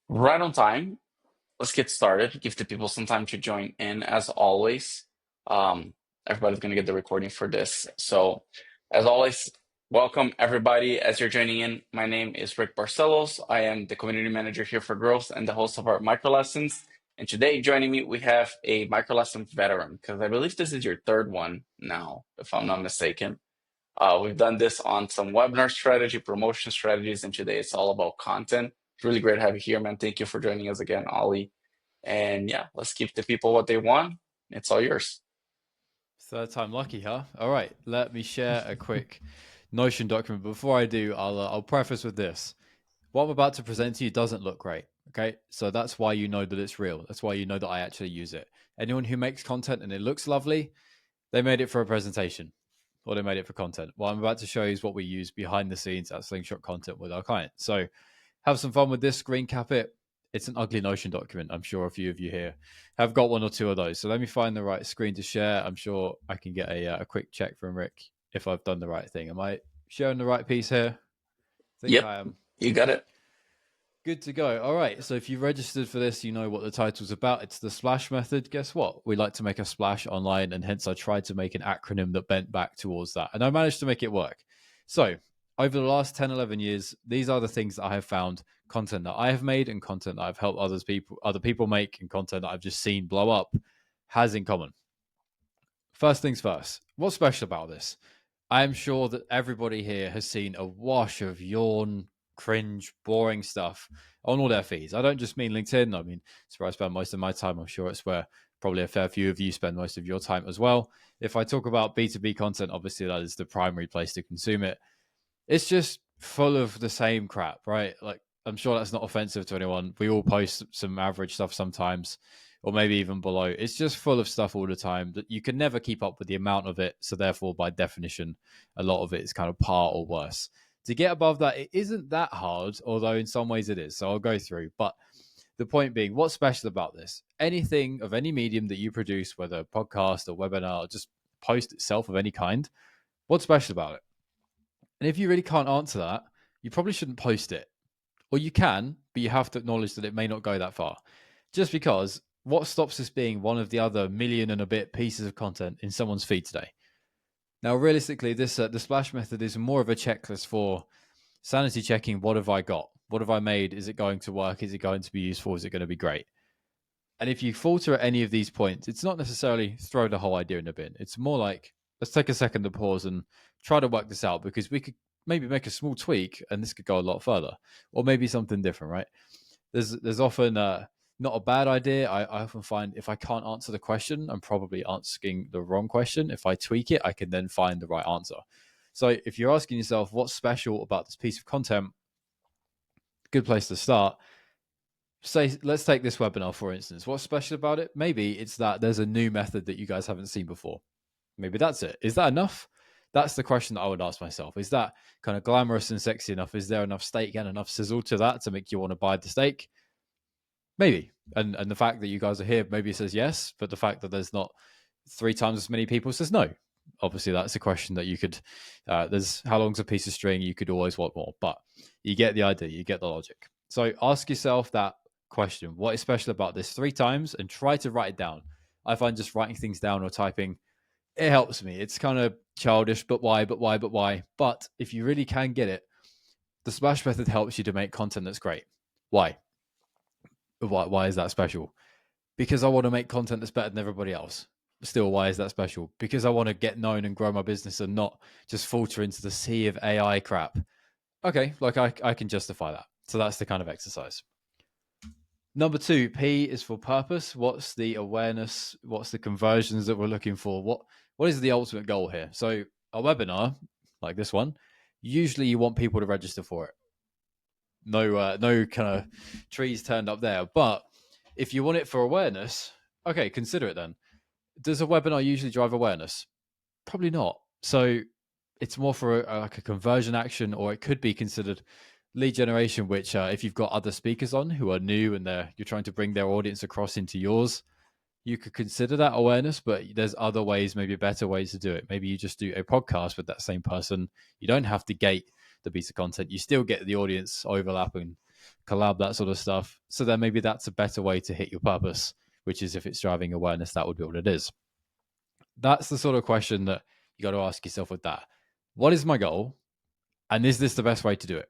Right on time. Let's get started. Give the people some time to join in. As always, um, everybody's going to get the recording for this. So, as always, welcome everybody as you're joining in. My name is Rick Barcellos. I am the community manager here for Growth and the host of our micro lessons. And today, joining me, we have a micro lesson veteran because I believe this is your third one now, if I'm not mistaken. We've done this on some webinar strategy, promotion strategies, and today it's all about content. It's really great to have you here, man. Thank you for joining us again, Ollie. And yeah, let's give the people what they want. It's all yours. Third time lucky, huh? All right, let me share a quick Notion document. Before I do, I'll preface with this. What I'm about to present to you doesn't look great. Okay, so that's why you know that it's real. That's why you know that I actually use it. Anyone who makes content and it looks lovely, they made it for a presentation or they made it for content. What I'm about to show you is what we use behind the scenes at Slingshot Content with our clients. So have some fun with this, screen cap it. It's an ugly Notion document. I'm sure a few of you here have got one or two of those. So let me find the right screen to share. I'm sure I can get a quick check from Rick if I've done the right thing. Am I sharing the right piece here? I think Yep, I am. you got it. Good to go. All right. So if you registered for this, you know what the title's about. It's the splash method. Guess what? We like to make a splash online, and hence I tried to make an acronym that bent back towards that. And I managed to make it work. So over the last 10, 11 years, these are the things that I have found content that I have made and content that I've helped other people make and content that I've just seen blow up has in common. First things first, what's special about this? I am sure that everybody here has seen a wash of yawn, cringe, boring stuff on all their feeds. I don't just mean LinkedIn. I mean, it's where I spend most of my time. I'm sure it's where probably a fair few of you spend most of your time as well. If I talk about B2B content, obviously that is the primary place to consume it. It's just full of the same crap, right? Like, I'm sure that's not offensive to anyone. We all post some average stuff sometimes, or maybe even below. It's just full of stuff all the time that you can never keep up with the amount of it. So, therefore, by definition, a lot of it is kind of par or worse. To get above that, it isn't that hard, although in some ways it is. So, I'll go through. But the point being, what's special about this? Anything of any medium that you produce, whether a podcast or webinar, or just post itself of any kind, what's special about it? And if you really can't answer that, you probably shouldn't post it. Or you can, but you have to acknowledge that it may not go that far. Just because what stops this being one of the other million and a bit pieces of content in someone's feed today? Now, realistically, this the splash method is more of a checklist for sanity checking. What have I got? What have I made? Is it going to work? Is it going to be useful? Is it going to be great? And if you falter at any of these points, it's not necessarily throw the whole idea in the bin. It's more like, let's take a second to pause and try to work this out because we could maybe make a small tweak and this could go a lot further, or maybe something different, right? There's often not a bad idea. I often find if I can't answer the question, I'm probably asking the wrong question. If I tweak it, I can then find the right answer. So if you're asking yourself what's special about this piece of content, good place to start. Say, let's take this webinar for instance. What's special about it? Maybe it's that there's a new method that you guys haven't seen before. Maybe that's it. Is that enough? That's the question that I would ask myself. Is that kind of glamorous and sexy enough? Is there enough steak and enough sizzle to that to make you want to buy the steak? Maybe. And the fact that you guys are here maybe says yes, but the fact that there's not three times as many people says no. Obviously, that's a question that you could. There's how long's a piece of string? You could always want more, but you get the idea. You get the logic. So ask yourself that question: what is special about this three times, and try to write it down. I find just writing things down or typing it helps me. It's kind of childish, but why? But why? But why? But if you really can get it, the splash method helps you to make content that's great. Why? Why is that special? Because I want to make content that's better than everybody else. Still, why is that special? Because I want to get known and grow my business and not just falter into the sea of AI crap. Okay, like I can justify that. So that's the kind of exercise. Number two, P is for purpose. What's the awareness? What's the conversions that we're looking for? What is the ultimate goal here? So a webinar like this one, usually you want people to register for it. No kind of trees turned up there. But if you want it for awareness, okay, consider it then. Does a webinar usually drive awareness? Probably not. So it's more for like a conversion action, or it could be considered lead generation, which if you've got other speakers on who are new and you're trying to bring their audience across into yours, you could consider that awareness. But there's other ways, maybe better ways to do it. Maybe you just do a podcast with that same person. You don't have to gate the piece of content. You still get the audience overlapping collab, that sort of stuff. So then maybe that's a better way to hit your purpose, which is if it's driving awareness, that would be what it is. That's the sort of question that you got to ask yourself with that. What is my goal? And is this the best way to do it?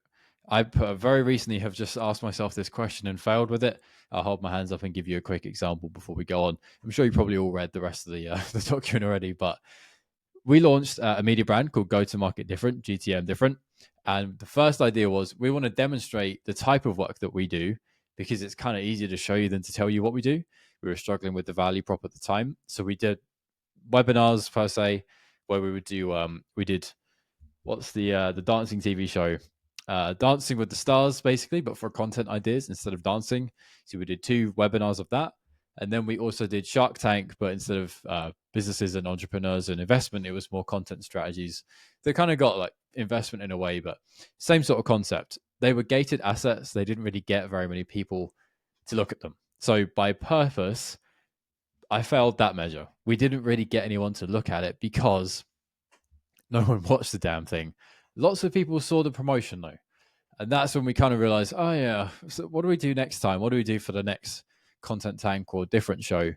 I very recently have just asked myself this question and failed with it. I'll hold my hands up and give you a quick example before we go on. I'm sure you probably all read the rest of the the document already, but we launched a media brand called Go to Market Different, GTM Different. And the first idea was we want to demonstrate the type of work that we do because it's kind of easier to show you than to tell you what we do. We were struggling with the value prop at the time. So we did webinars per se, where we would do, we did, what's the dancing TV show? Dancing with the Stars, basically, but for content ideas instead of dancing. So we did 2 webinars of that. And then we also did Shark Tank, but instead of businesses and entrepreneurs and investment, it was more content strategies. They kind of got like investment in a way, but same sort of concept. They were gated assets. They didn't really get very many people to look at them. So by purpose, I failed that measure. We didn't really get anyone to look at it because no one watched the damn thing. Lots of people saw the promotion though. And that's when we kind of realized, oh yeah, so what do we do next time? What do we do for the next content tank or different show? We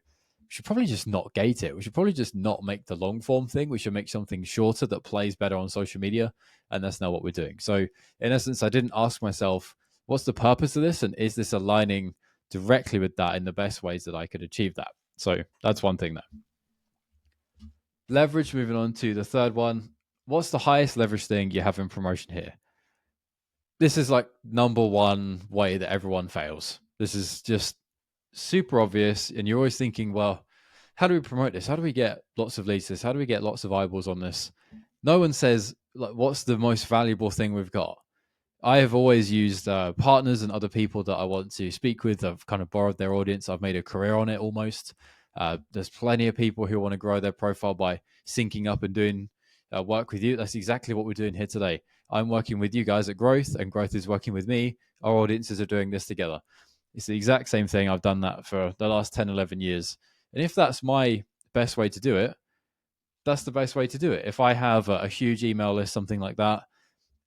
should probably just not gate it. We should probably just not make the long form thing. We should make something shorter that plays better on social media. And that's not what we're doing. So in essence, I didn't ask myself, what's the purpose of this? And is this aligning directly with that in the best ways that I could achieve that? So that's one thing there. Leverage, moving on to the third one. What's the highest leverage thing you have in promotion here? This is like number one way that everyone fails. This is just super obvious. And you're always thinking, well, how do we promote this? How do we get lots of leads to this? How do we get lots of eyeballs on this? No one says, like, what's the most valuable thing we've got? I have always used partners and other people that I want to speak with. I've kind of borrowed their audience. I've made a career on it almost. There's plenty of people who want to grow their profile by syncing up and doing work with you. That's exactly what we're doing here today. I'm working with you guys at Growth, and Growth is working with me. Our audiences are doing this together. It's the exact same thing. I've done that for the last 10, 11 years. And if that's my best way to do it, that's the best way to do it. If I have a huge email list, something like that,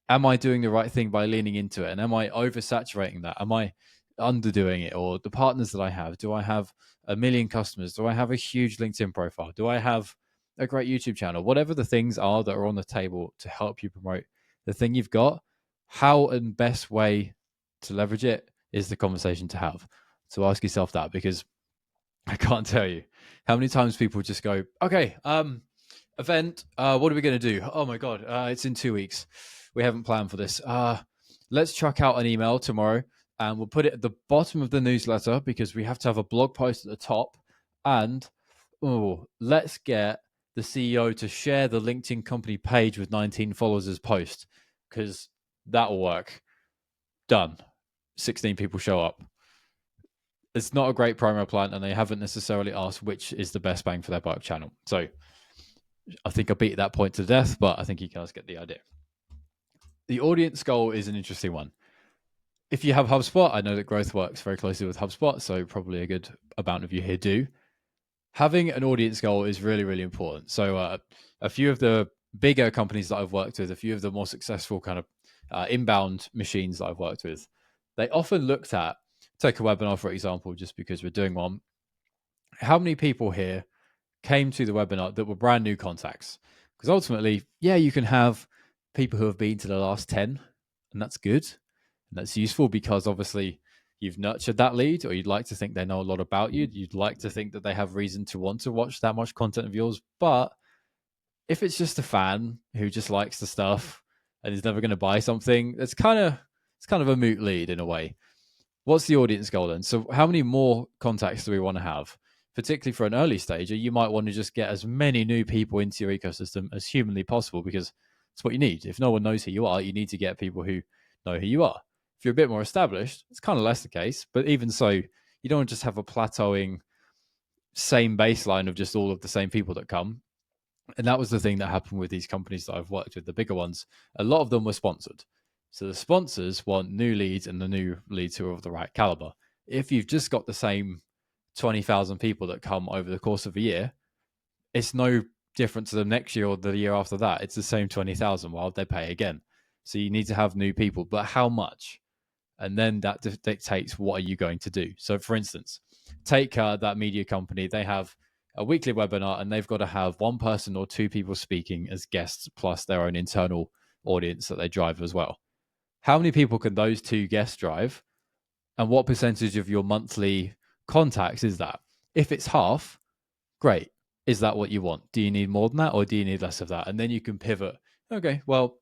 am I doing the right thing by leaning into it? And am I oversaturating that? Am I underdoing it? Or the partners that I have, do I have 1 million customers? Do I have a huge LinkedIn profile? Do I have a great YouTube channel? Whatever the things are that are on the table to help you promote the thing you've got, how and best way to leverage it is the conversation to have. So ask yourself that, because I can't tell you how many times people just go, okay, event, what are we going to do? Oh my God, it's in 2 weeks. We haven't planned for this. Let's chuck out an email tomorrow and we'll put it at the bottom of the newsletter because we have to have a blog post at the top. And let's get the CEO to share the LinkedIn company page with 19 followers as post, because that'll work. Done. 16 people show up. It's not a great promo plan, and they haven't necessarily asked which is the best bang for their buck channel. So I think I beat that point to death, but I think you guys get the idea. The audience goal is an interesting one. If you have HubSpot, I know that Growth works very closely with HubSpot, so probably a good amount of you here do. Having an audience goal is really, really important. So a few of the bigger companies that I've worked with, a few of the more successful kind of inbound machines that I've worked with, they often looked at, take a webinar, for example, just because we're doing one. How many people here came to the webinar that were brand new contacts? Because ultimately, yeah, you can have people who have been to the last 10, and that's good. And that's useful because obviously you've nurtured that lead, or you'd like to think they know a lot about you. You'd like to think that they have reason to want to watch that much content of yours. But if it's just a fan who just likes the stuff and is never going to buy something, it's kind of a moot lead in a way. What's the audience goal then? So how many more contacts do we want to have? Particularly for an early stager, you might want to just get as many new people into your ecosystem as humanly possible, because it's what you need. If no one knows who you are, you need to get people who know who you are. If you're a bit more established, it's kind of less the case. But even so, you don't just have a plateauing same baseline of just all of the same people that come. And that was the thing that happened with these companies that I've worked with, the bigger ones. A lot of them were sponsored. So the sponsors want new leads, and the new leads who are of the right caliber. If you've just got the same 20,000 people that come over the course of a year, it's no different to the next year or the year after that. It's the same 20,000. Why would they pay again? So you need to have new people, but how much? and then that dictates what are you going to do. So for instance, take that media company. They have a weekly webinar, and they've got to have one person or two people speaking as guests, plus their own internal audience that they drive as well. How many people can those two guests drive, and what percentage of your monthly contacts is that? If it's half, great. Is that what you want? Do you need more than that, or do you need less of that? And then you can pivot. Okay, well,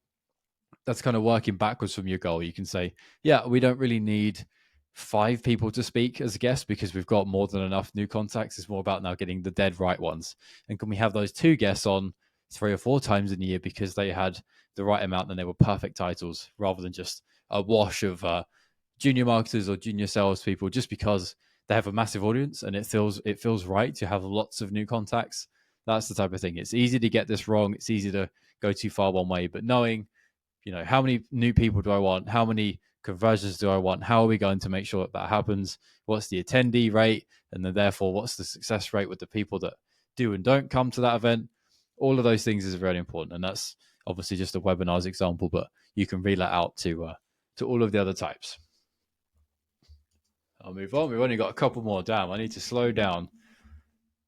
that's kind of working backwards from your goal. You can say, yeah, we don't really need 5 people to speak as a guest because we've got more than enough new contacts. It's more about now getting the dead right ones. And can we have those 2 guests on 3 or 4 times in a year because they had the right amount and they were perfect titles, rather than just a wash of junior marketers or junior salespeople, just because they have a massive audience and it feels right to have lots of new contacts. That's the type of thing. It's easy to get this wrong. It's easy to go too far one way, but knowing, how many new people do I want? How many conversions do I want? How are we going to make sure that happens? What's the attendee rate? And then therefore, what's the success rate with the people that do and don't come to that event? All of those things is very important. And that's obviously just a webinars example, but you can relay out to all of the other types. I'll move on. We've only got a couple more. Damn, I need to slow down.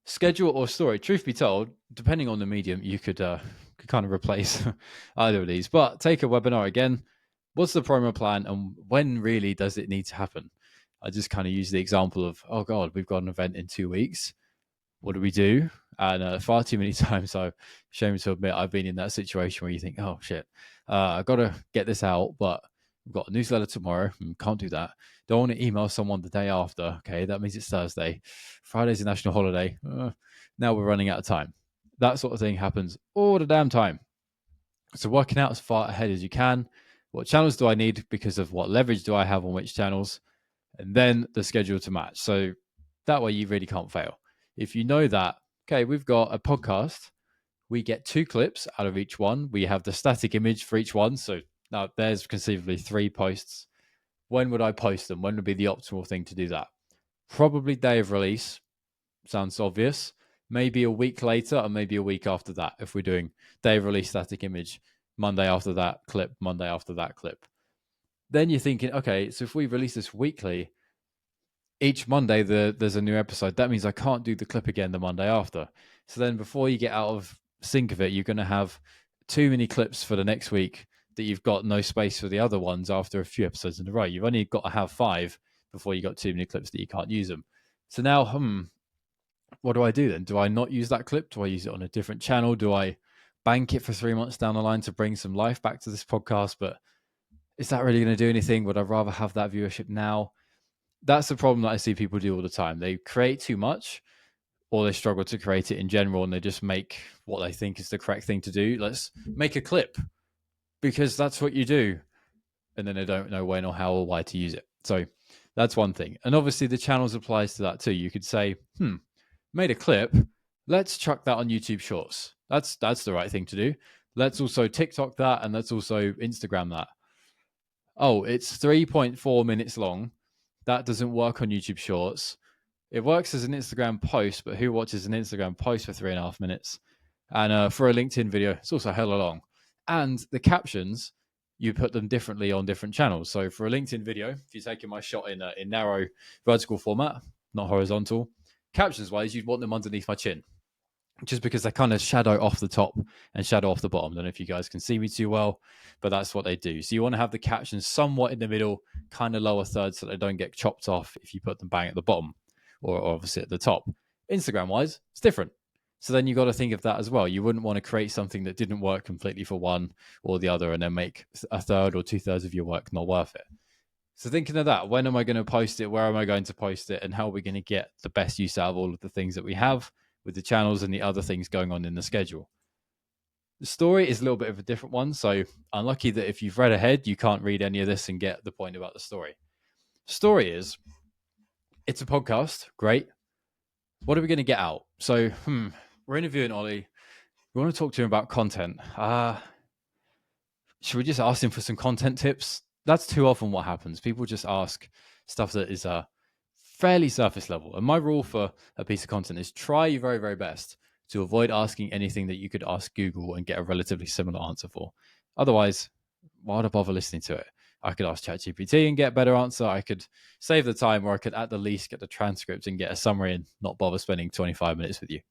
Schedule or story. Truth be told, depending on the medium, you could kind of replace either of these. But take a webinar again. What's the promo plan, and when really does it need to happen? I just kind of use the example of, oh God, we've got an event in 2 weeks. What do we do? And far too many times, I'm ashamed to admit, I've been in that situation where you think, oh shit, I got to get this out, but we've got a newsletter tomorrow. Can't do that. Don't want to email someone the day after. Okay, that means it's Thursday. Friday's a national holiday. Now we're running out of time. That sort of thing happens all the damn time. So working out as far ahead as you can. What channels do I need because of what leverage do I have on which channels? And then the schedule to match. So that way you really can't fail. If you know that, okay, we've got a podcast, we get 2 clips out of each one. We have the static image for each one. So now there's conceivably 3 posts. When would I post them? When would be the optimal thing to do that? Probably day of release. Sounds obvious. Maybe a week later, or maybe a week after that. If we're doing day of release static image, Monday after that clip, Monday after that clip. Then you're thinking, okay, so if we release this weekly, each Monday there's a new episode. That means I can't do the clip again the Monday after. So then before you get out of sync of it, you're going to have too many clips for the next week that you've got no space for the other ones after a few episodes in a row. You've only got to have 5 before you got too many clips that you can't use them. So now, what do I do then? Do I not use that clip? Do I use it on a different channel? Do I bank it for 3 months down the line to bring some life back to this podcast? But is that really going to do anything? Would I rather have that viewership now? That's the problem that I see people do all the time. They create too much, or they struggle to create it in general, and they just make what they think is the correct thing to do. Let's make a clip because that's what you do. And then they don't know when or how or why to use it. So that's one thing. And obviously the channels applies to that too. You could say, made a clip. Let's chuck that on YouTube Shorts. That's the right thing to do. Let's also TikTok that, and let's also Instagram that. Oh, it's 3.4 minutes long. That doesn't work on YouTube Shorts. It works as an Instagram post, but who watches an Instagram post for 3.5 minutes? And for a LinkedIn video, it's also hella long. And the captions, you put them differently on different channels. So for a LinkedIn video, if you're taking my shot in narrow vertical format, not horizontal, captions wise, you'd want them underneath my chin, just because they kind of shadow off the top and shadow off the bottom. I don't know if you guys can see me too well, but that's what they do. So you want to have the captions somewhat in the middle, kind of lower third, so they don't get chopped off if you put them bang at the bottom or obviously at the top. Instagram wise, it's different. So then you got to think of that as well. You wouldn't want to create something that didn't work completely for one or the other and then make a third or 2/3 of your work not worth it. So thinking of that, when am I going to post it? Where am I going to post it? And how are we going to get the best use out of all of the things that we have with the channels and the other things going on in the schedule? The story is a little bit of a different one. So unlucky that if you've read ahead, you can't read any of this and get the point about the story. Story is, it's a podcast. Great. What are we going to get out? So, we're interviewing Ollie. We want to talk to him about content. Should we just ask him for some content tips? That's too often what happens. People just ask stuff that is fairly surface level. And my rule for a piece of content is try your very, very best to avoid asking anything that you could ask Google and get a relatively similar answer for. Otherwise, why would I bother listening to it? I could ask ChatGPT and get a better answer. I could save the time, or I could at the least get the transcript and get a summary and not bother spending 25 minutes with you.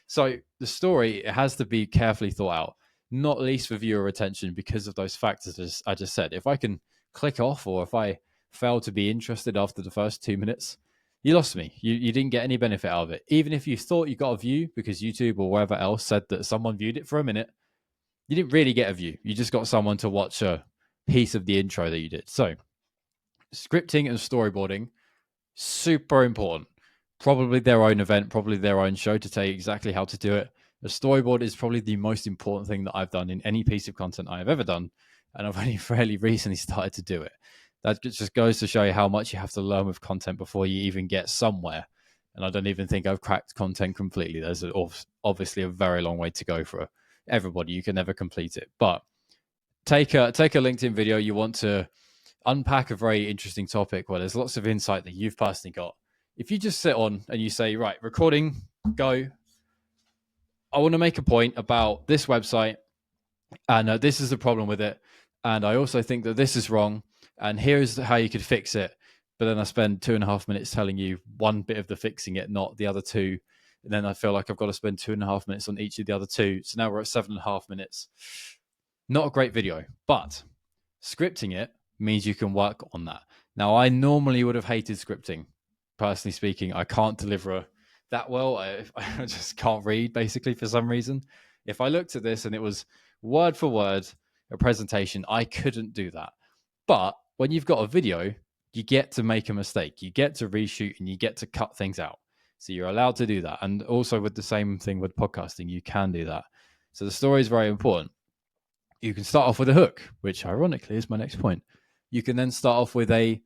So the story, it has to be carefully thought out, not least for viewer retention, because of those factors as I just said. If I can click off, or if I fail to be interested after the first 2 minutes, you lost me. You didn't get any benefit out of it. Even if you thought you got a view because YouTube or wherever else said that someone viewed it for a minute, you didn't really get a view. You just got someone to watch a piece of the intro that you did. So scripting and storyboarding, super important. Probably their own event, probably their own show to tell you exactly how to do it. A storyboard is probably the most important thing that I've done in any piece of content I have ever done, and I've only fairly recently started to do it. That just goes to show you how much you have to learn with content before you even get somewhere. And I don't even think I've cracked content completely. There's obviously a very long way to go for everybody. You can never complete it. But take a LinkedIn video. You want to unpack a very interesting topic where there's lots of insight that you've personally got. If you just sit on and you say, right, recording, go, I want to make a point about this website, and this is the problem with it, and I also think that this is wrong, and here's how you could fix it. But then I spend 2.5 minutes telling you one bit of the fixing it, not the other two. And then I feel like I've got to spend 2.5 minutes on each of the other two. So now we're at 7.5 minutes. Not a great video, but scripting it means you can work on that. Now, I normally would have hated scripting. Personally speaking, I can't deliver that well. I just can't read, basically, for some reason. If I looked at this and it was word for word a presentation, I couldn't do that. But when you've got a video, you get to make a mistake. You get to reshoot and you get to cut things out. So you're allowed to do that. And also with the same thing with podcasting, you can do that. So the story is very important. You can start off with a hook, which ironically is my next point. You can then start off with a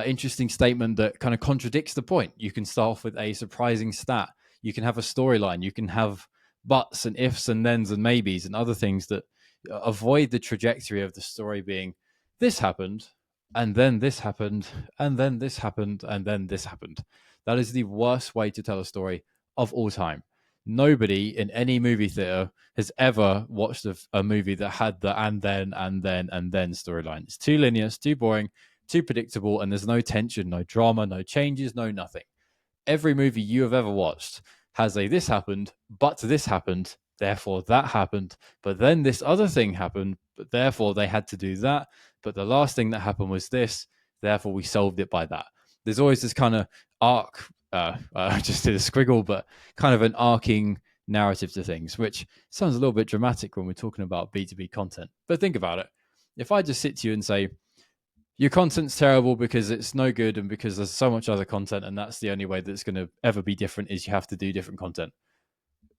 interesting statement that kind of contradicts the point. You can start off with a surprising stat. You can have a storyline. You can have buts and ifs and thens and maybes and other things that avoid the trajectory of the story being this happened, and then this happened, and then this happened, and then this happened. That is the worst way to tell a story of all time. Nobody in any movie theater has ever watched a movie that had the and then storyline. It's too linear, it's too boring, too predictable, and there's no tension, no drama, no changes, no nothing. Every movie you have ever watched has a this happened, but this happened, therefore that happened, but then this other thing happened, but therefore they had to do that, but the last thing that happened was this, therefore we solved it by that. There's always this kind of arc, I just did a squiggle, but kind of an arcing narrative to things, which sounds a little bit dramatic when we're talking about B2B content. But think about it. If I just sit to you and say, your content's terrible because it's no good and because there's so much other content, and that's the only way that it's going to ever be different is you have to do different content.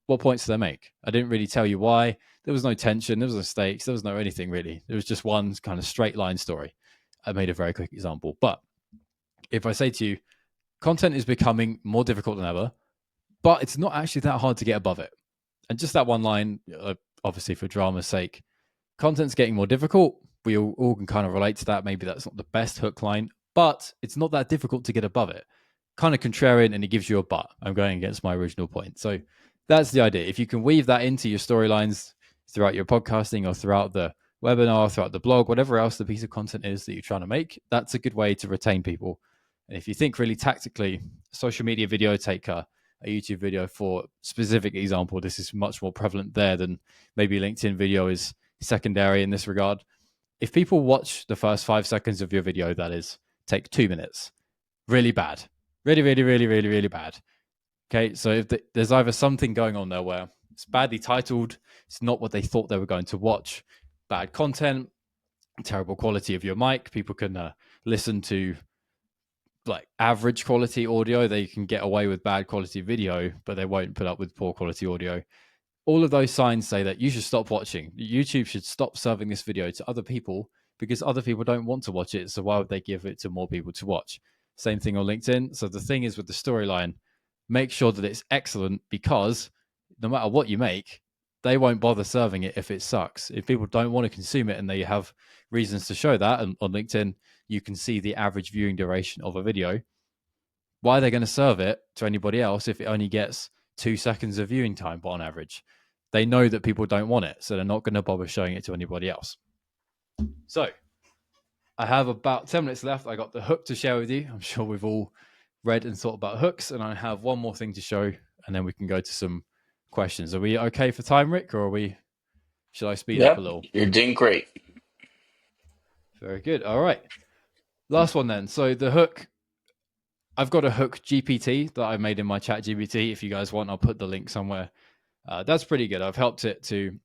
What points do they make? I didn't really tell you why. There was no tension, there was no stakes, there was no anything really. There was just one kind of straight line story. I made a very quick example. But if I say to you, content is becoming more difficult than ever, but it's not actually that hard to get above it. And just that one line, obviously for drama's sake, content's getting more difficult. We all can kind of relate to that. Maybe that's not the best hook line, but it's not that difficult to get above it. Kind of contrarian, and it gives you a but. I'm going against my original point. So that's the idea. If you can weave that into your storylines throughout your podcasting or throughout the webinar, throughout the blog, whatever else the piece of content is that you're trying to make, that's a good way to retain people. And if you think really tactically, social media video, take a YouTube video for specific example. This is much more prevalent there than maybe LinkedIn video is secondary in this regard. If people watch the first 5 seconds of your video, that is, take 2 minutes, really bad, really, really, really, really, really bad. Okay, so if there's either something going on there where it's badly titled, it's not what they thought they were going to watch, bad content, terrible quality of your mic, people can listen to like average quality audio, they can get away with bad quality video, but they won't put up with poor quality audio. All of those signs say that you should stop watching. YouTube should stop serving this video to other people because other people don't want to watch it. So why would they give it to more people to watch? Same thing on LinkedIn. So the thing is with the storyline, make sure that it's excellent, because no matter what you make, they won't bother serving it if it sucks. If people don't want to consume it and they have reasons to show that, and on LinkedIn, you can see the average viewing duration of a video. Why are they going to serve it to anybody else if it only gets 2 seconds of viewing time on average? They know that people don't want it, so they're not going to bother showing it to anybody else. So I have about 10 minutes left. I got the hook to share with you. I'm sure we've all read and thought about hooks, and I have one more thing to show, and then we can go to some questions. Are we okay for time, Rick, or should I speed up a Yep, little? you're doing great. Very good. All right. Last one then. So the hook, I've got a hook GPT that I made in my chat GPT. If you guys want, I'll put the link somewhere. That's pretty good. I've helped it to,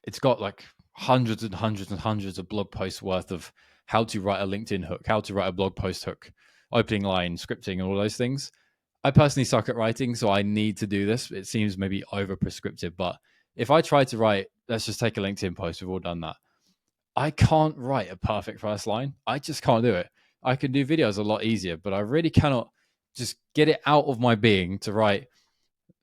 it's got like hundreds and hundreds and hundreds of blog posts worth of how to write a LinkedIn hook, how to write a blog post hook, opening line, scripting, and all those things. I personally suck at writing, so I need to do this. It seems maybe over prescriptive, but if I try to write, let's just take a LinkedIn post, we've all done that. I can't write a perfect first line. I just can't do it. I can do videos a lot easier, but I really cannot just get it out of my being to write,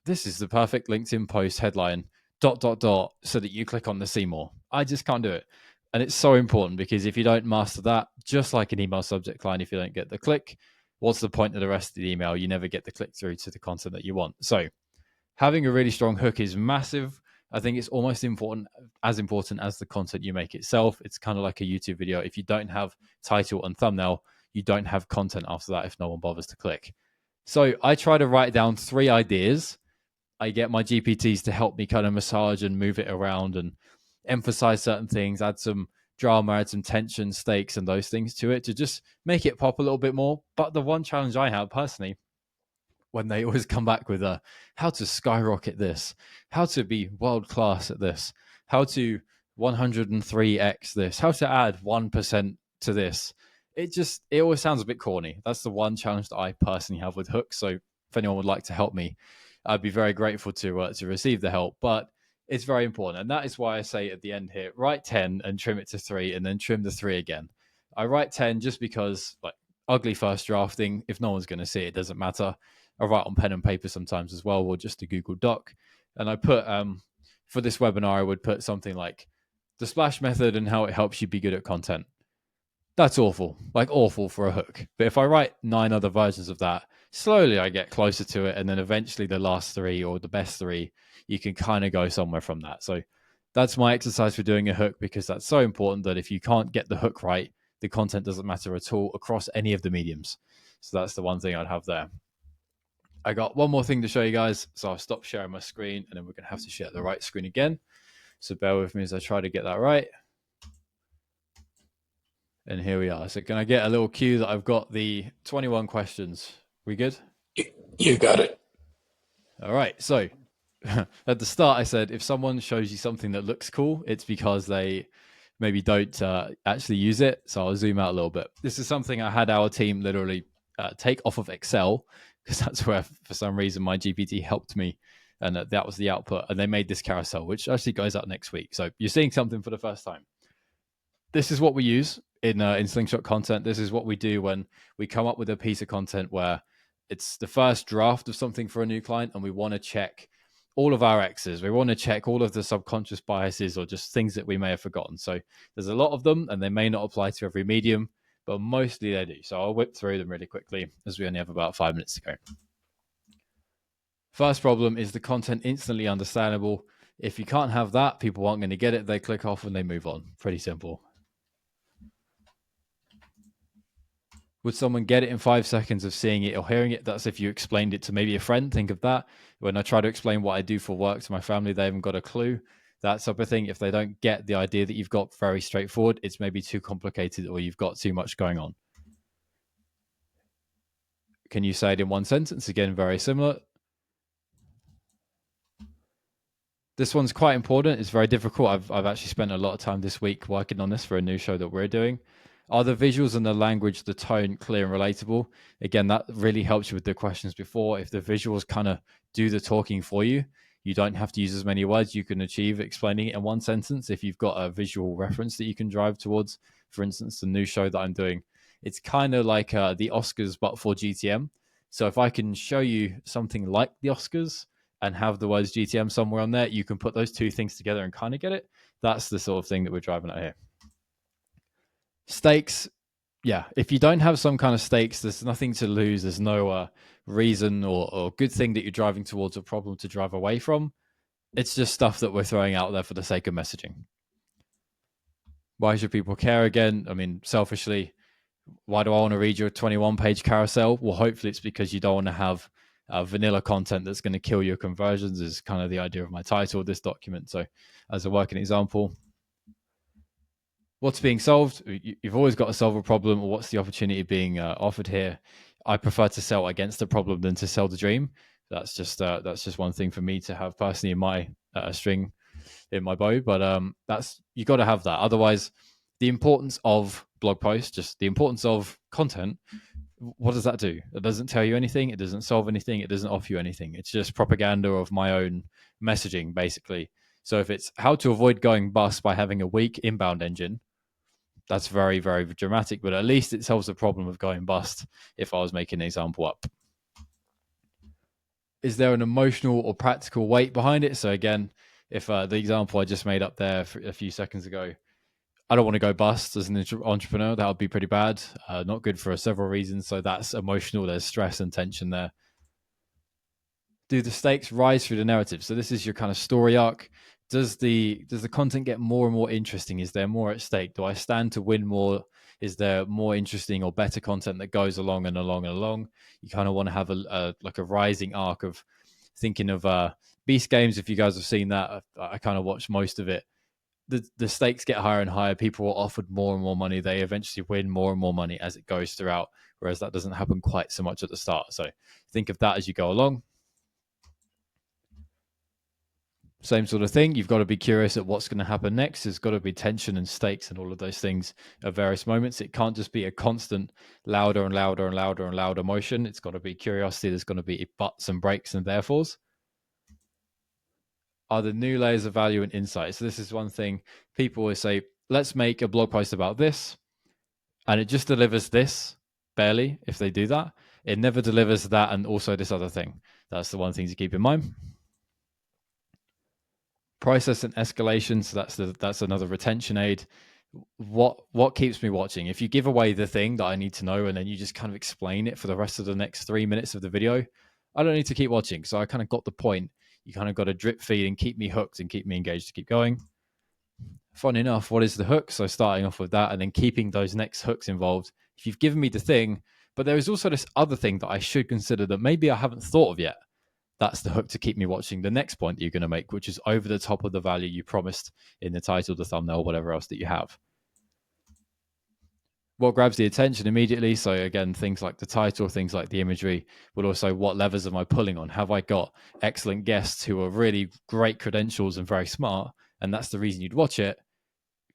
this is the perfect LinkedIn post headline, ... so that you click on the see more. I just can't do it. And it's so important because if you don't master that, just like an email subject line, if you don't get the click, what's the point of the rest of the email? You never get the click through to the content that you want. So having a really strong hook is massive. I think it's almost important as the content you make itself. It's kind of like a YouTube video. If you don't have title and thumbnail, you don't have content after that if no one bothers to click. So I try to write down 3 ideas. I get my GPTs to help me kind of massage and move it around and emphasize certain things, add some drama, add some tension, stakes, and those things to it to just make it pop a little bit more. But the one challenge I have personally, when they always come back with how to skyrocket this, how to be world class at this, how to 103x this, how to add 1% to this. It always sounds a bit corny. That's the one challenge that I personally have with hooks. So if anyone would like to help me, I'd be very grateful to receive the help. But it's very important, and that is why I say at the end here, write 10 and trim it to 3, and then trim the 3 again. I write 10 just because, like, ugly first drafting. If no one's going to see it, it doesn't matter. I write on pen and paper sometimes as well, or just a Google Doc. And I put for this webinar, I would put something like the splash method and how it helps you be good at content. That's awful, like awful for a hook. But if I write 9 other versions of that, slowly I get closer to it. And then eventually the last 3 or the best 3, you can kind of go somewhere from that. So that's my exercise for doing a hook, because that's so important that if you can't get the hook right, the content doesn't matter at all across any of the mediums. So that's the one thing I'd have there. I got one more thing to show you guys. So I'll stop sharing my screen, and then we're going to have to share the right screen again. So bear with me as I try to get that right. And here we are. So can I get a little cue that I've got the 21 questions? We good? You got it. All right. So at the start, I said if someone shows you something that looks cool, it's because they maybe don't actually use it. So I'll zoom out a little bit. This is something I had our team literally take off of Excel, because that's where, for some reason, my GPT helped me. And that was the output. And they made this carousel, which actually goes out next week. So you're seeing something for the first time. This is what we use in Slingshot Content. This is what we do when we come up with a piece of content where it's the first draft of something for a new client, and we want to check all of our X's. We want to check all of the subconscious biases or just things that we may have forgotten. So there's a lot of them, and they may not apply to every medium, but mostly they do. So I'll whip through them really quickly, as we only have about 5 minutes to go. First problem is the content instantly understandable. If you can't have that, people aren't going to get it. They click off and they move on. Pretty simple. Would someone get it in 5 seconds of seeing it or hearing it? That's if you explained it to maybe a friend. Think of that. When I try to explain what I do for work to my family, they haven't got a clue. That type of thing. If they don't get the idea that you've got very straightforward, it's maybe too complicated or you've got too much going on. Can you say it in 1 sentence? Again, very similar. This one's quite important. It's very difficult. I've actually spent a lot of time this week working on this for a new show that we're doing. Are the visuals and the language, the tone clear and relatable? Again, that really helps you with the questions before. If the visuals kind of do the talking for you, you don't have to use as many words. You can achieve explaining it in 1 sentence if you've got a visual reference that you can drive towards. For instance, the new show that I'm doing, it's kind of like the Oscars, but for GTM. So if I can show you something like the Oscars and have the words GTM somewhere on there, you can put those 2 things together and kind of get it. That's the sort of thing that we're driving at here. Stakes, yeah. If you don't have some kind of stakes, there's nothing to lose. There's no reason or good thing that you're driving towards, a problem to drive away from. It's just stuff that we're throwing out there for the sake of messaging. Why should people care again? I mean, selfishly, why do I want to read your 21-page carousel? Well, hopefully it's because you don't want to have vanilla content that's going to kill your conversions, is kind of the idea of my title of this document. So as a working example, what's being solved? You've always got to solve a problem, or what's the opportunity being offered here? I prefer to sell against the problem than to sell the dream. That's just one thing for me to have personally in my string in my bow. But that's, you got to have that. Otherwise, the importance of blog posts, just the importance of content, what does that do? It doesn't tell you anything. It doesn't solve anything. It doesn't offer you anything. It's just propaganda of my own messaging, basically. So if it's how to avoid going bust by having a weak inbound engine, that's very, very dramatic, but at least it solves the problem of going bust if I was making an example up. Is there an emotional or practical weight behind it? So again, if the example I just made up there a few seconds ago, I don't want to go bust as an entrepreneur. That would be pretty bad. Not good for several reasons. So that's emotional. There's stress and tension there. Do the stakes rise through the narrative? So this is your kind of story arc. Does the content get more and more interesting? Is there more at stake? Do I stand to win more? Is there more interesting or better content that goes along and along and along? You kind of want to have a like a rising arc of thinking of Beast Games. If you guys have seen that, I kind of watched most of it. The stakes get higher and higher. People are offered more and more money. They eventually win more and more money as it goes throughout, whereas that doesn't happen quite so much at the start. So think of that as you go along. Same sort of thing. You've got to be curious at what's going to happen next. There's got to be tension and stakes and all of those things at various moments. It can't just be a constant louder and louder and louder and louder motion. It's got to be curiosity. There's going to be buts and breaks and therefores. Are the new layers of value and insight? So this is one thing people always say, let's make a blog post about this. And it just delivers this barely if they do that. It never delivers that and also this other thing. That's the one thing to keep in mind. Process and escalation, so that's another retention aid. What keeps me watching? If you give away the thing that I need to know and then you just kind of explain it for the rest of the next 3 minutes of the video, I don't need to keep watching. So I kind of got the point. You kind of got to drip feed and keep me hooked and keep me engaged to keep going. Fun enough, what is the hook? So starting off with that and then keeping those next hooks involved. If you've given me the thing, but there is also this other thing that I should consider that maybe I haven't thought of yet. That's the hook to keep me watching the next point that you're going to make, which is over the top of the value you promised in the title, the thumbnail, whatever else that you have. What grabs the attention immediately? So again, things like the title, things like the imagery, but also what levers am I pulling on? Have I got excellent guests who are really great credentials and very smart, and that's the reason you'd watch it?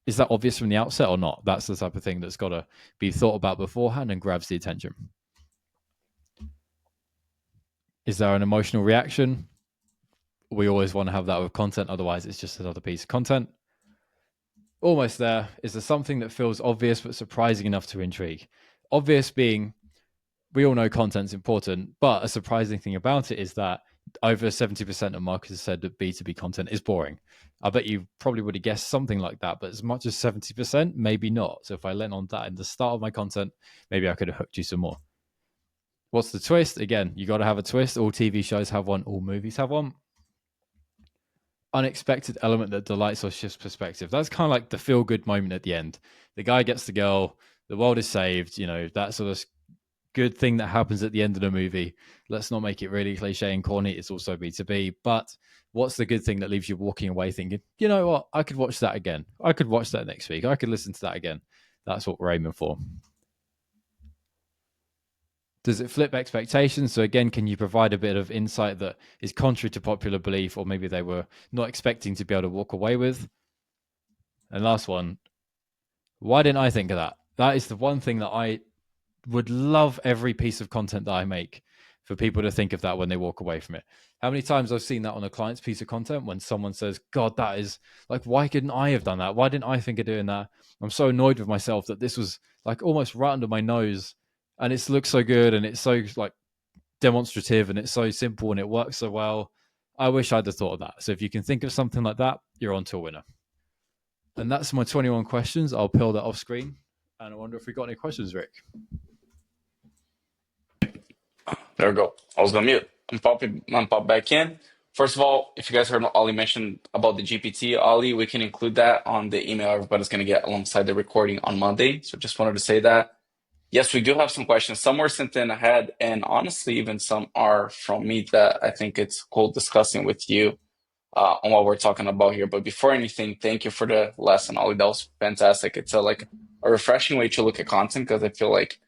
Is that obvious from the outset or not? That's the type of thing that's got to be thought about beforehand and grabs the attention. Is there an emotional reaction? We always want to have that with content, otherwise it's just another piece of content. Almost there. Is there something that feels obvious but surprising enough to intrigue? Obvious being, we all know content's important, but a surprising thing about it is that over 70% of marketers said that B2B content is boring. I bet you probably would have guessed something like that, but as much as 70%, maybe not. So if I lent on that in the start of my content, maybe I could have hooked you some more. What's the twist? Again, you got to have a twist. All TV shows have one, all movies have one. Unexpected element that delights or shifts perspective. That's kind of like the feel good moment at the end. The guy gets the girl, the world is saved, that sort of good thing that happens at the end of the movie. Let's not make it really cliche and corny. It's also B2B. But what's the good thing that leaves you walking away thinking, you know what? I could watch that again. I could watch that next week. I could listen to that again. That's what we're aiming for. Does it flip expectations? So again, can you provide a bit of insight that is contrary to popular belief, or maybe they were not expecting to be able to walk away with? And last one, why didn't I think of that? That is the one thing that I would love every piece of content that I make for people to think of that when they walk away from it. How many times I've seen that on a client's piece of content when someone says, God, that is like, why couldn't I have done that? Why didn't I think of doing that? I'm so annoyed with myself that this was like almost right under my nose and it looks so good and it's so like demonstrative and it's so simple and it works so well. I wish I'd have thought of that. So if you can think of something like that, you're on to a winner. And that's my 21 questions. I'll peel that off screen. And I wonder if we got any questions, Rick. There we go. I was gonna mute. I'm popping. I'm pop back in. First of all, if you guys heard Ollie mention about the GPT, Ollie, we can include that on the email everybody's going to get alongside the recording on Monday. So just wanted to say that. Yes, we do have some questions. Some were sent in ahead, and honestly, even some are from me that I think it's cool discussing with you on what we're talking about here. But before anything, thank you for the lesson, Ollie. That was fantastic. It's a, like a refreshing way to look at content because I feel like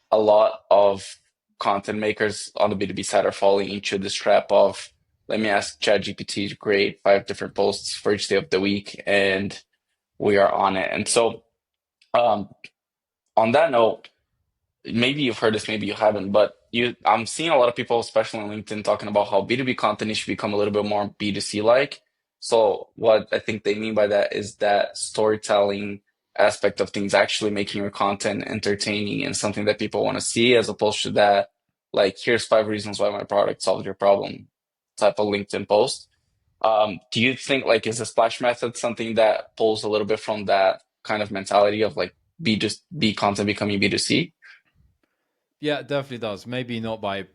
a lot of content makers on the B2B side are falling into this trap of let me ask ChatGPT to create 5 different posts for each day of the week, and we are on it. And so, um, on that note, maybe you've heard this, maybe you haven't, but I'm seeing a lot of people, especially on LinkedIn, talking about how B2B content should become a little bit more B2C like. So what I think they mean by that is that storytelling aspect of things, actually making your content entertaining and something that people want to see, as opposed to that, like, here's 5 reasons why my product solved your problem type of LinkedIn post. Do you think, like, is the splash method something that pulls a little bit from that kind of mentality of like B content becoming B2C? Yeah, it definitely does. Maybe not by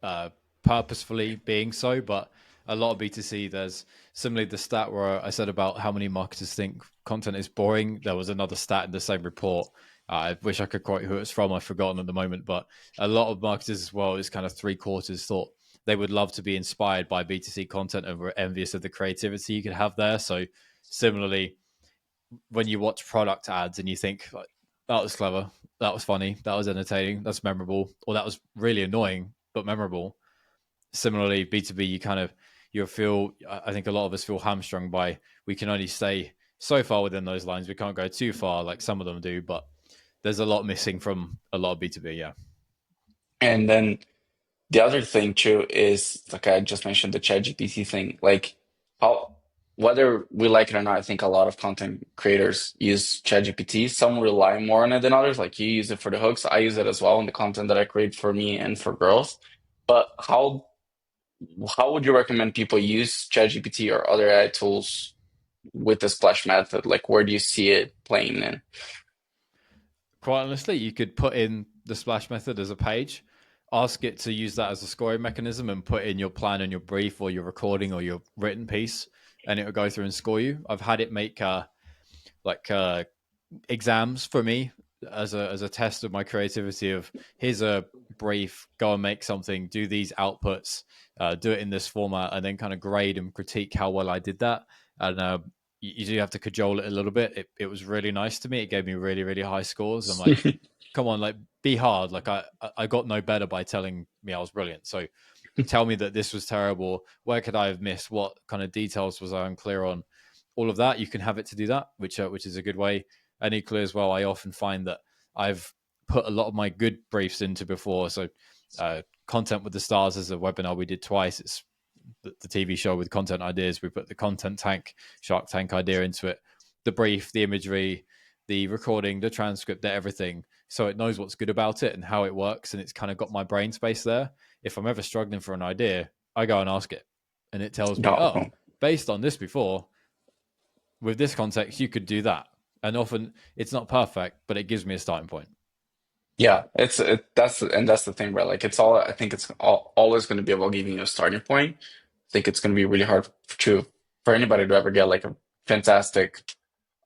uh, purposefully being so, but a lot of B2C, there's similarly the stat where I said about how many marketers think content is boring. There was another stat in the same report. I wish I could quote who it's from. I've forgotten at the moment, but a lot of marketers as well is kind of 3/4 thought they would love to be inspired by B2C content and were envious of the creativity you could have there. So similarly, when you watch product ads and you think like, that was clever, that was funny, that was entertaining, that's memorable, or that was really annoying but memorable. Similarly, B2B, you feel, I think a lot of us feel hamstrung by we can only stay so far within those lines. We can't go too far like some of them do, but there's a lot missing from a lot of B2B. Yeah. And then the other thing too is like I just mentioned the ChatGPT thing. Like how whether we like it or not, I think a lot of content creators use ChatGPT. Some rely more on it than others. Like you use it for the hooks. I use it as well in the content that I create for me and for girls. But how would you recommend people use ChatGPT or other AI tools with the splash method? Like where do you see it playing in? Quite honestly, you could put in the splash method as a page, ask it to use that as a scoring mechanism, and put in your plan and your brief or your recording or your written piece, and it will go through and score you. I've had it make like exams for me as a test of my creativity. Of here's a brief, go and make something, do these outputs, do it in this format, and then kind of grade and critique how well I did that. And you do have to cajole it a little bit. It was really nice to me. It gave me really, really high scores. I'm like, come on, like be hard. Like I got no better by telling me I was brilliant. So tell me that this was terrible. Where could I have missed? What kind of details was I unclear on? All of that, you can have it to do that, which is a good way. And equally as well, I often find that I've put a lot of my good briefs into before. So Content with the Stars is a webinar we did twice. It's the TV show with content ideas. We put the content tank, Shark Tank idea into it, the brief, the imagery, the recording, the transcript, the everything. So it knows what's good about it and how it works. And it's kind of got my brain space there. If I'm ever struggling for an idea, I go and ask it. And it tells me, No. oh, based on this before, with this context, you could do that. And often it's not perfect, but it gives me a starting point. Yeah, that's the thing, right? Like it's all I think it's always going to be about giving you a starting point. I think it's going to be really hard to for anybody to ever get like a fantastic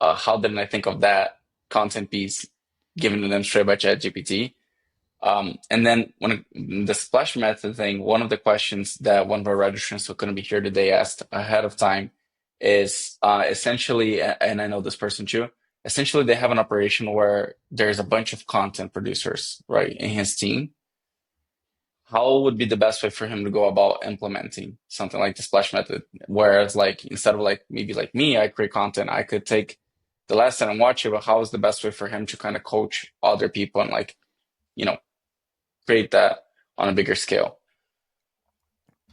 how didn't I think of that content piece given to them straight by ChatGPT. And then the splash method thing, one of the questions that one of our registrants who couldn't be here today asked ahead of time is essentially, and I know this person too, essentially they have an operation where there's a bunch of content producers, right, in his team. How would be the best way for him to go about implementing something like the splash method? Whereas like instead of like maybe like me, I create content, I could take the lesson and watch it, but how is the best way for him to kind of coach other people and like, you know, create that on a bigger scale?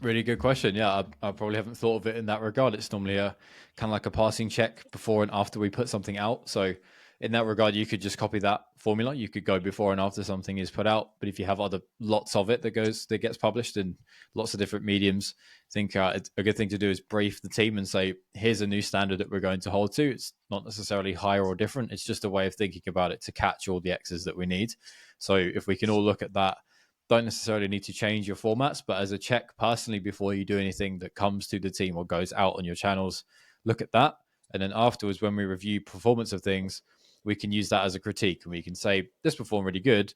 Really good question. Yeah, I probably haven't thought of it in that regard. It's normally a kind of like a passing check before and after we put something out. So in that regard, you could just copy that formula. You could go before and after something is put out. But if you have other lots of it that gets published in lots of different mediums, I think it's a good thing to do is brief the team and say, here's a new standard that we're going to hold to. It's not necessarily higher or different. It's just a way of thinking about it to catch all the X's that we need. So if we can all look at that don't necessarily need to change your formats, but as a check personally before you do anything that comes to the team or goes out on your channels, look at that. And then afterwards, when we review performance of things, we can use that as a critique and we can say, this performed really good.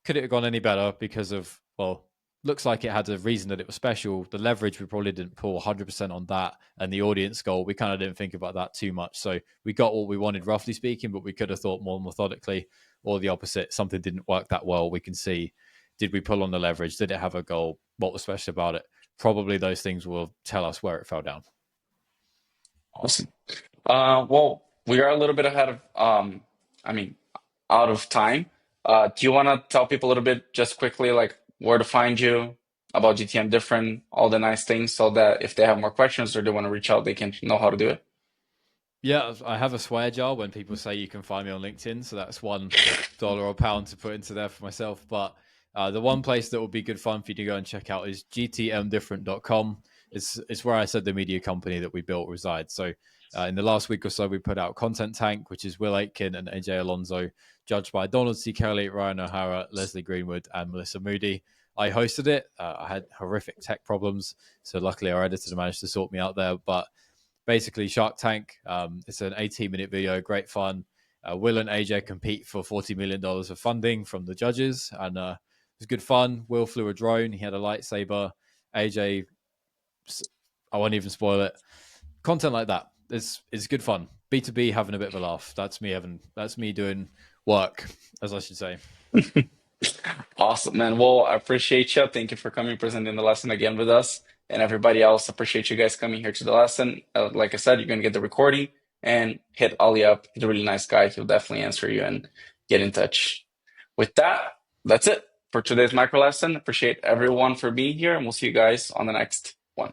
Could it have gone any better because of, well, looks like it had a reason that it was special. The leverage, we probably didn't pull 100% on that. And the audience goal, we kind of didn't think about that too much. So we got what we wanted, roughly speaking, but we could have thought more methodically, or the opposite. Something didn't work that well. We can see, did we pull on the leverage? Did it have a goal? What was special about it? Probably those things will tell us where it fell down. Awesome. Well, we are a little bit ahead of, I mean, out of time. Do you want to tell people a little bit, just quickly, like where to find you, about GTM different, all the nice things, so that if they have more questions or they want to reach out, they can know how to do it? Yeah, I have a swear jar when people say you can find me on LinkedIn. So that's $1 or pound to put into there for myself. But the one place that will be good fun for you to go and check out is gtmdifferent.com. It's where I said the media company that we built resides. So in the last week or so, we put out Content Tank, which is Will Aitken and AJ Alonso, judged by Donald C. Kelly, Ryan O'Hara, Leslie Greenwood, and Melissa Moody. I hosted it. I had horrific tech problems. So luckily our editor managed to sort me out there. But basically Shark Tank. It's an 18-minute video, great fun. Will and AJ compete for $40 million of funding from the judges, and it was good fun. Will flew a drone, he had a lightsaber. AJ, I won't even spoil it. Content like that is good fun. B2B having a bit of a laugh. That's me doing work, as I should say. Awesome, man. Well, I appreciate you. Thank you for coming, presenting the lesson again with us. And everybody else, appreciate you guys coming here to the lesson. Like I said, you're going to get the recording and hit Ollie up. He's a really nice guy. He'll definitely answer you and get in touch. With that, that's it for today's micro lesson. Appreciate everyone for being here, and we'll see you guys on the next one.